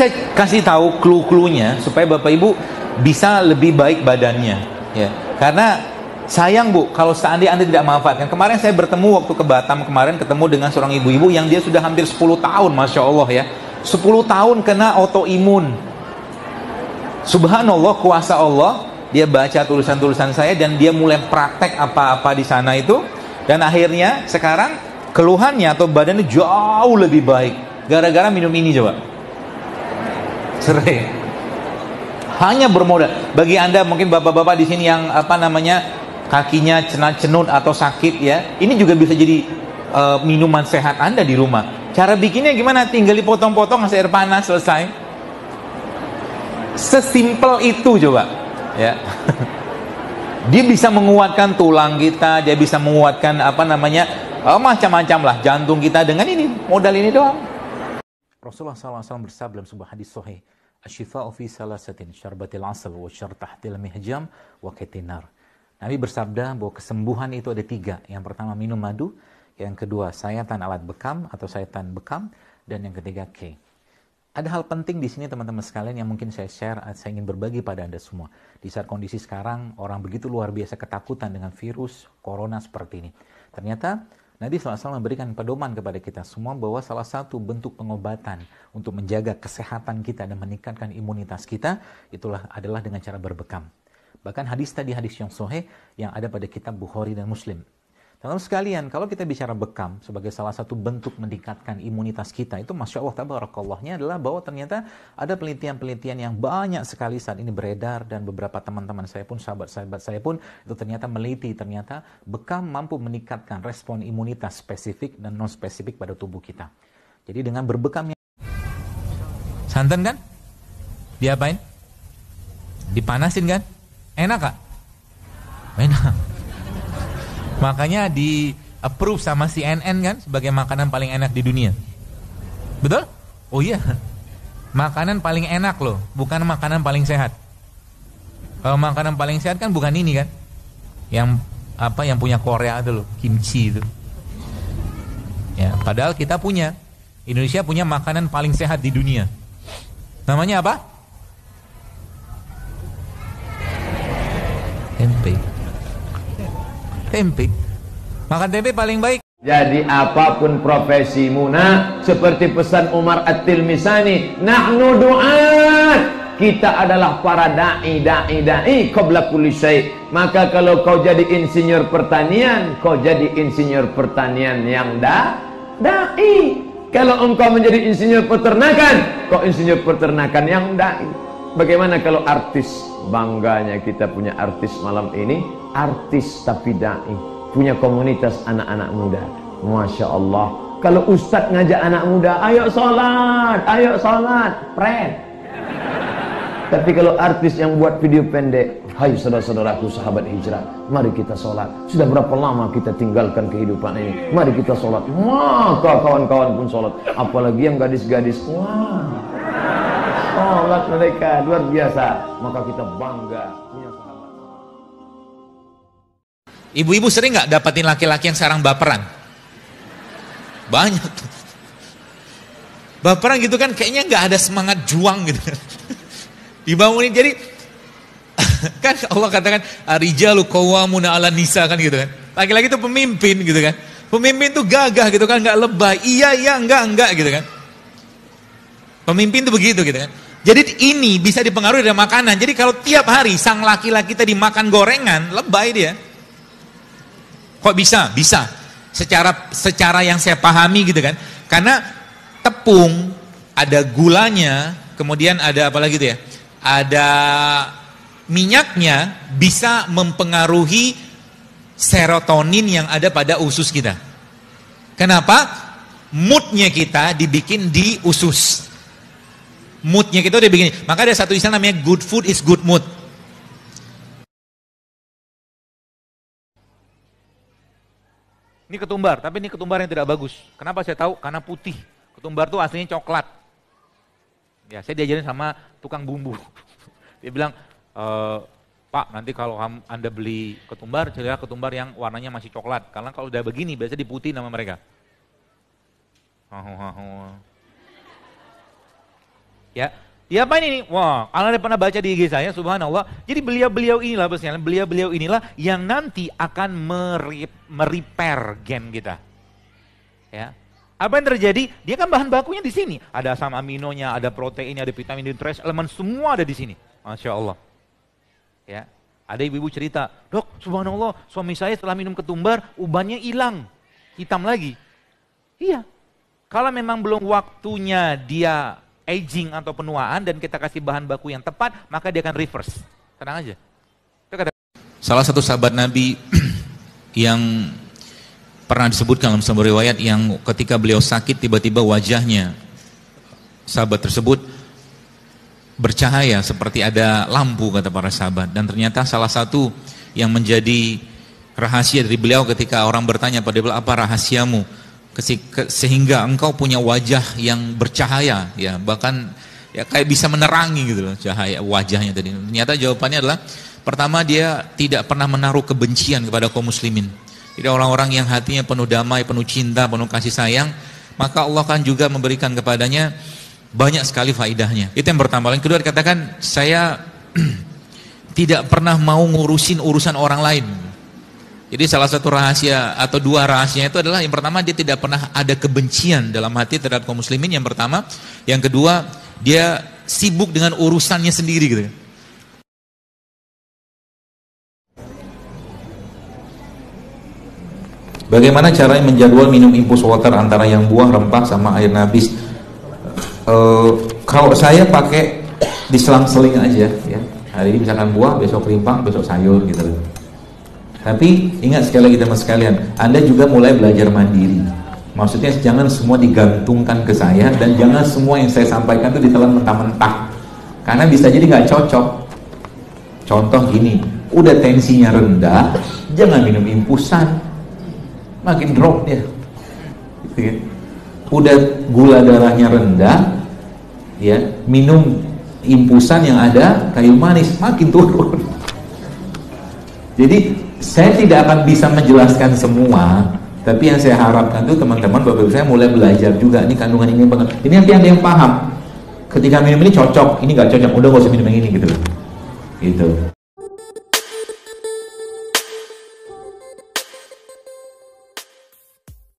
saya kasih tahu clue-cluenya supaya Bapak Ibu bisa lebih baik badannya, ya. Karena sayang Bu, kalau seandainya Anda tidak manfaatkan. Kemarin saya bertemu waktu ke Batam kemarin, ketemu dengan seorang ibu-ibu yang dia sudah hampir 10 tahun, Masya Allah ya. 10 tahun kena autoimun. Subhanallah, kuasa Allah. Dia baca tulisan-tulisan saya dan dia mulai praktek apa-apa di sana itu. Dan akhirnya sekarang keluhannya atau badannya jauh lebih baik. Gara-gara minum ini coba. Sering. Hanya bermodal. Bagi Anda mungkin bapak-bapak di sini yang kakinya cenut atau sakit ya. Ini juga bisa jadi minuman sehat Anda di rumah. Cara bikinnya gimana? Tinggal dipotong-potong, kasih air panas, selesai. Sesimpel itu coba. Ya. Dia bisa menguatkan tulang kita, dia bisa menguatkan macam-macam lah jantung kita dengan ini, modal ini doang. Rasulullah SAW bersabda dalam sebuah hadis sahih, "Asy-syifa'u fi salasatin, syarbatil 'asal wa syartahtil mihjam wa katinar." Nabi bersabda bahwa kesembuhan itu ada 3. Yang pertama minum madu, yang kedua sayatan alat bekam atau sayatan bekam, dan yang ketiga K. Ada hal penting di sini teman-teman sekalian yang mungkin saya share, saya ingin berbagi pada Anda semua. Di saat kondisi sekarang orang begitu luar biasa ketakutan dengan virus corona seperti ini. Ternyata Nabi SAW memberikan pedoman kepada kita semua bahwa salah satu bentuk pengobatan untuk menjaga kesehatan kita dan meningkatkan imunitas kita adalah dengan cara berbekam. Bahkan hadis yang sahih yang ada pada kitab Bukhari dan Muslim. Teman-teman sekalian, kalau kita bicara bekam sebagai salah satu bentuk meningkatkan imunitas kita, itu Masya Allah, Tabarakallahnya adalah bahwa ternyata ada penelitian-penelitian yang banyak sekali saat ini beredar, dan beberapa teman-teman saya pun, sahabat-sahabat saya pun, itu ternyata meneliti, ternyata bekam mampu meningkatkan respon imunitas spesifik dan non-spesifik pada tubuh kita. Jadi dengan berbekam, santan kan? Diapain? Dipanasin kan? Enak Kak? Enak. Makanya di approve sama CNN kan sebagai makanan paling enak di dunia. Betul? Oh iya. Makanan paling enak loh, bukan makanan paling sehat. Kalau makanan paling sehat kan bukan ini kan. Yang punya Korea itu loh, kimchi itu. Ya, padahal kita Indonesia punya makanan paling sehat di dunia. Namanya apa? Tempe. Makan tempe paling baik. Jadi apapun profesimu seperti pesan Umar At-Tilmisani, nahnu du'at, kita adalah para da'i qabla kulli syai'. Maka kalau kau jadi insinyur pertanian, kau jadi insinyur pertanian yang da'i. Kalau engkau menjadi insinyur peternakan, kau insinyur peternakan yang da'i. Bagaimana kalau artis? Bangganya kita punya artis malam ini, artis tapi da'i, punya komunitas anak-anak muda. Masya Allah. Kalau ustadz ngajak anak muda, ayo sholat, pren. Tapi kalau artis yang buat video pendek, hai saudara-saudaraku sahabat hijrah, mari kita sholat. Sudah berapa lama kita tinggalkan kehidupan ini, mari kita sholat. Maka kawan-kawan pun sholat. Apalagi yang gadis-gadis, wah, sholat mereka luar biasa. Maka kita bangga punya sahabat. Ibu-ibu sering nggak dapetin laki-laki yang sekarang baperan? Banyak tuh. Baperan gitu kan, kayaknya nggak ada semangat juang gitu. Dibangunin, jadi kan Allah katakan ar-rijalu qawwamuna 'alan nisa kan gitu kan. Laki-laki itu pemimpin gitu kan. Pemimpin tuh gagah gitu kan, nggak lebay. Iya, enggak gitu kan. Pemimpin tuh begitu gitu kan. Jadi ini bisa dipengaruhi dari makanan. Jadi kalau tiap hari sang laki-laki tadi makan gorengan, lebay dia. Kok bisa? Bisa. Secara yang saya pahami gitu kan. Karena tepung ada gulanya, kemudian ada apa lagi tuh ya? Ada minyaknya, bisa mempengaruhi serotonin yang ada pada usus kita. Kenapa? Moodnya kita dibikin di usus. Moodnya kita udah begini. Maka ada satu istilah namanya good food is good mood. Ini ketumbar, tapi ini ketumbar yang tidak bagus. Kenapa saya tahu? Karena putih. Ketumbar tuh aslinya coklat. Ya, saya diajarin sama tukang bumbu. Dia bilang, Pak, nanti kalau Anda beli ketumbar, carilah ketumbar yang warnanya masih coklat. Karena kalau udah begini, biasanya diputih nama mereka. Ya. Ya apa ini nih? Wah, Anda pernah baca di IG saya, subhanallah. Jadi beliau-beliau inilah yang nanti akan merepair game kita. Ya. Apa yang terjadi? Dia kan bahan bakunya di sini. Ada asam aminonya, ada proteinnya, ada vitamin, trace elemen, semua ada di sini. Masya Allah. Ya. Ada ibu-ibu cerita, dok, subhanallah, suami saya setelah minum ketumbar, ubannya hilang, hitam lagi. Iya. Kalau memang belum waktunya dia aging atau penuaan dan kita kasih bahan baku yang tepat, maka dia akan reverse. Tenang aja. Salah satu sahabat Nabi yang pernah disebutkan dalam sebuah riwayat yang ketika beliau sakit tiba-tiba wajahnya sahabat tersebut bercahaya seperti ada lampu, kata para sahabat. Dan ternyata salah satu yang menjadi rahasia dari beliau ketika orang bertanya pada beliau, apa rahasiamu sehingga engkau punya wajah yang bercahaya, ya bahkan ya kayak bisa menerangi gitu loh cahaya wajahnya tadi. Ternyata jawabannya adalah, pertama dia tidak pernah menaruh kebencian kepada kaum muslimin. Jadi orang-orang yang hatinya penuh damai, penuh cinta, penuh kasih sayang, maka Allah kan juga memberikan kepadanya banyak sekali faidahnya. Itu yang pertama. Yang kedua dikatakan, saya tidak pernah mau ngurusin urusan orang lain. Jadi salah satu rahasia atau dua rahasia itu adalah, yang pertama dia tidak pernah ada kebencian dalam hati terhadap kaum muslimin, yang pertama. Yang kedua, dia sibuk dengan urusannya sendiri gitu. Bagaimana caranya menjadwal minum infus water antara yang buah, rempah sama air nabis? Kalau saya pakai diselang-seling aja ya. Hari ini misalkan buah, besok rimpang, besok sayur gitu loh. Tapi ingat sekali lagi teman sekalian, Anda juga mulai belajar mandiri. Maksudnya jangan semua digantungkan ke saya, dan jangan semua yang saya sampaikan itu ditelan mentah-mentah. Karena bisa jadi nggak cocok. Contoh gini, udah tensinya rendah, jangan minum infusan, makin drop dia. Gitu kan? Udah gula darahnya rendah, ya minum infusan yang ada kayu manis, makin turun. Jadi saya tidak akan bisa menjelaskan semua, tapi yang saya harapkan itu teman-teman, bapak-bapak saya mulai belajar juga. Ini kandungan ini, ini nanti ada yang paham. Ketika minum ini cocok, ini nggak cocok, udah nggak usah minum yang ini gitu. Gitu.